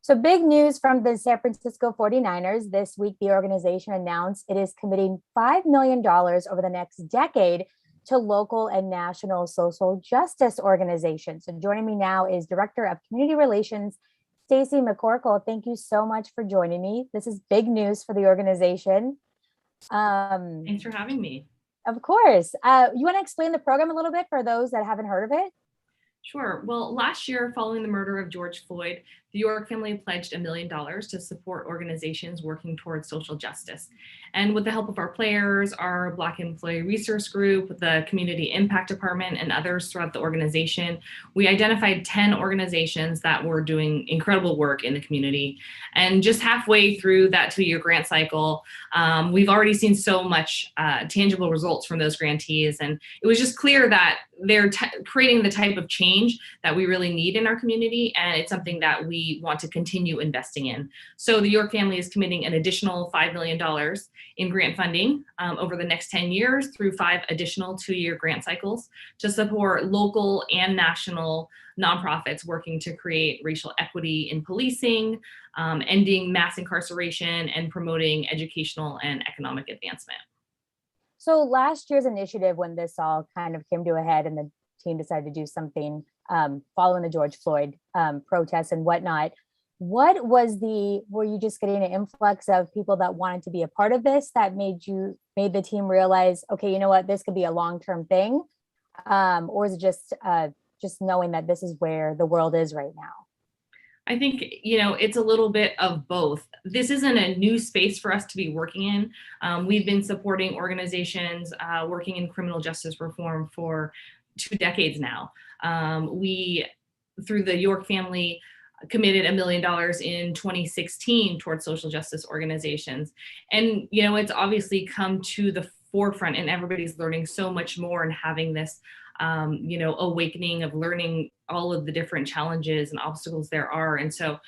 So big news from the San Francisco 49ers. This week, the organization announced it is committing $5 million over the next decade to local and national social justice organizations. So joining me now is Director of Community Relations, Stacy McCorkle. Thank you so much for joining me. This is big news for the organization. Thanks for having me. Of course. You want to explain the program a little bit for those that haven't heard of it? Sure. Well, last year, following the murder of George Floyd, the York family pledged $1 million to support organizations working towards social justice. And with the help of our players, our Black Employee Resource Group, the Community Impact Department, and others throughout the organization, we identified 10 organizations that were doing incredible work in the community. And just halfway through that 2-year grant cycle, we've already seen so much tangible results from those grantees. And it was just clear that they're creating the type of change that we really need in our community. And it's something that we want to continue investing in. So the York family is committing an additional $5 million in grant funding over the next 10 years through 5 additional 2-year grant cycles to support local and national nonprofits working to create racial equity in policing, ending mass incarceration, and promoting educational and economic advancement. So last year's initiative, when this all kind of came to a head and the team decided to do something following the George Floyd protests and whatnot, were you just getting an influx of people that wanted to be a part of this that made the team realize, okay, you know what, this could be a long-term thing? Or is it just knowing that this is where the world is right now? I think, it's a little bit of both. This isn't a new space for us to be working in. We've been supporting organizations working in criminal justice reform for 2 decades now. We, through the York family, committed $1 million in 2016 towards social justice organizations. And, it's obviously come to the forefront and everybody's learning so much more and having this, awakening of learning all of the different challenges and obstacles there are. And so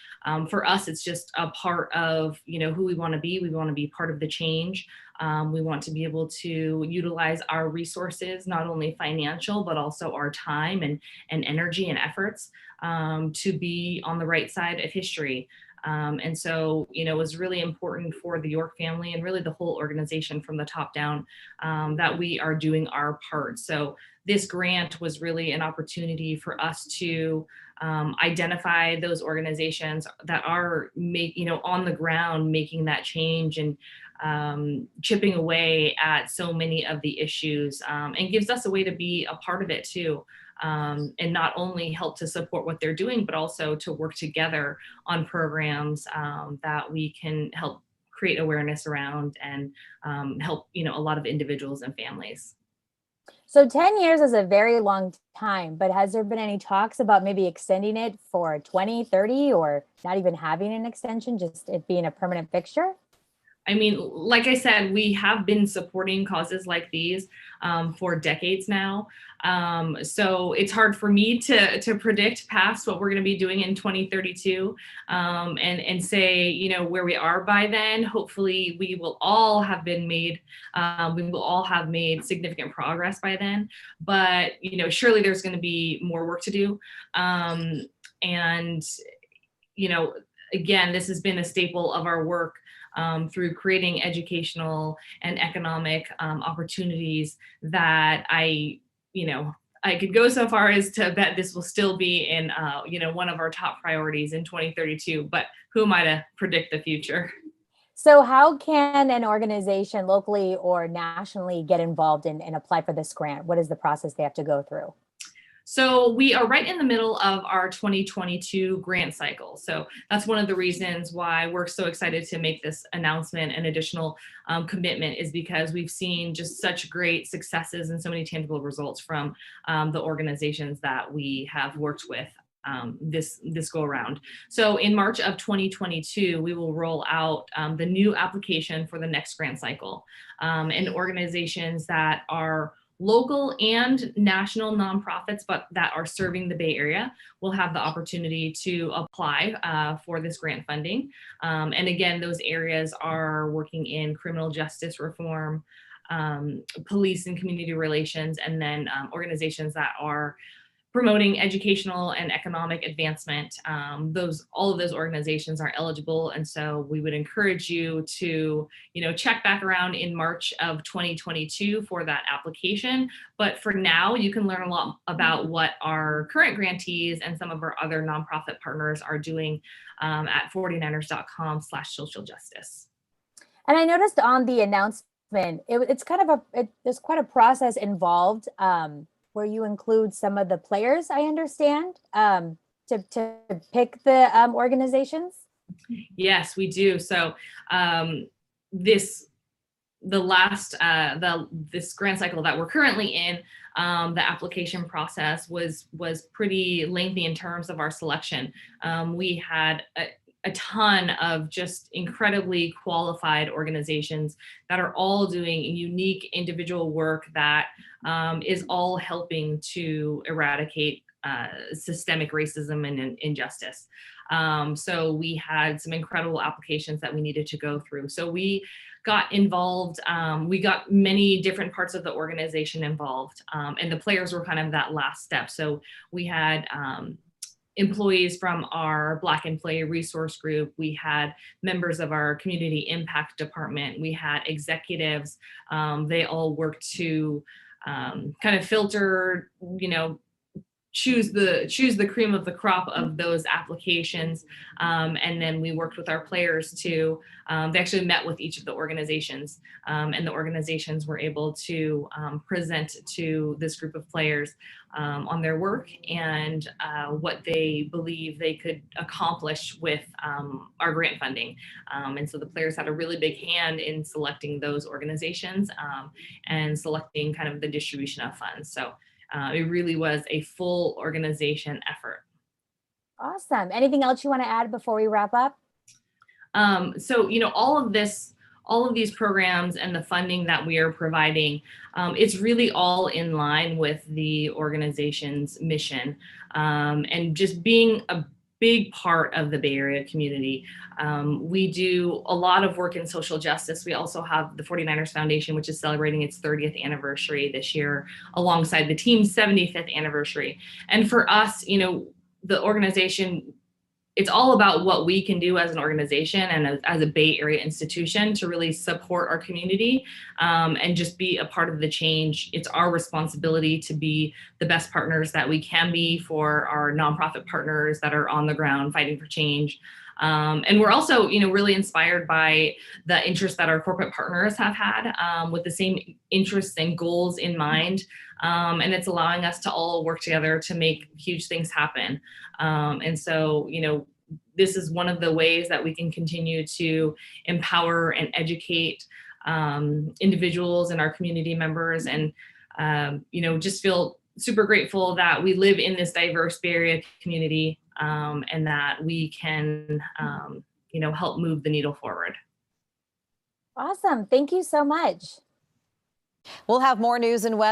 for us, it's just a part of, who we want to be. We want to be part of the change. We want to be able to utilize our resources, not only financial, but also our time and energy and efforts to be on the right side of history. And so, it was really important for the York family and really the whole organization from the top down that we are doing our part. So this grant was really an opportunity for us to identify those organizations that are on the ground making that change and chipping away at so many of the issues, and gives us a way to be a part of it too. And not only help to support what they're doing, but also to work together on programs that we can help create awareness around and help, a lot of individuals and families. So 10 years is a very long time, but has there been any talks about maybe extending it for 20, 30, or not even having an extension, just it being a permanent fixture? I mean, like I said, we have been supporting causes like these for decades now. So it's hard for me to predict past what we're going to be doing in 2032 and say, where we are by then. Hopefully we will all have made significant progress by then. But, surely there's going to be more work to do. And, again, this has been a staple of our work through creating educational and economic opportunities that I could go so far as to bet this will still be in, one of our top priorities in 2032, but who am I to predict the future? So how can an organization locally or nationally get involved and apply for this grant? What is the process they have to go through? So we are right in the middle of our 2022 grant cycle. So that's one of the reasons why we're so excited to make this announcement and additional commitment, is because we've seen just such great successes and so many tangible results from the organizations that we have worked with this go around. So in March of 2022, we will roll out the new application for the next grant cycle, and organizations that are local and national nonprofits, but that are serving the Bay Area, will have the opportunity to apply for this grant funding. And again, those areas are working in criminal justice reform, police and community relations, and then organizations that are promoting educational and economic advancement. All of those organizations are eligible, and so we would encourage you to, check back around in March of 2022 for that application. But for now, you can learn a lot about what our current grantees and some of our other nonprofit partners are doing at 49ers.com/social justice. And I noticed on the announcement, it's kind of there's quite a process involved. Where you include some of the players, I understand, to pick the organizations? Yes, we do. So this grant cycle that we're currently in, the application process was pretty lengthy in terms of our selection. We had a ton of just incredibly qualified organizations that are all doing unique individual work that is all helping to eradicate systemic racism and injustice. So we had some incredible applications that we needed to go through. So we got involved. We got many different parts of the organization involved, and the players were kind of that last step. So we had employees from our Black Employee Resource Group. We had members of our Community Impact Department. We had executives. They all worked to kind of filter, choose the cream of the crop of those applications. And then we worked with our players to, they actually met with each of the organizations, and the organizations were able to present to this group of players on their work and what they believe they could accomplish with our grant funding. And so the players had a really big hand in selecting those organizations and selecting kind of the distribution of funds. So it really was a full organization effort. Awesome. Anything else you want to add before we wrap up? So, all of these programs and the funding that we are providing, it's really all in line with the organization's mission, and just being a big part of the Bay Area community. We do a lot of work in social justice. We also have the 49ers Foundation, which is celebrating its 30th anniversary this year, alongside the team's 75th anniversary. And for us, the organization, it's all about what we can do as an organization and as a Bay Area institution to really support our community and just be a part of the change. It's our responsibility to be the best partners that we can be for our nonprofit partners that are on the ground fighting for change. And we're also, really inspired by the interest that our corporate partners have had with the same interests and goals in mind. And it's allowing us to all work together to make huge things happen. And so, this is one of the ways that we can continue to empower and educate individuals and our community members, and, just feel super grateful that we live in this diverse Bay Area community, and that we can, help move the needle forward. Awesome. Thank you so much. We'll have more news and weather.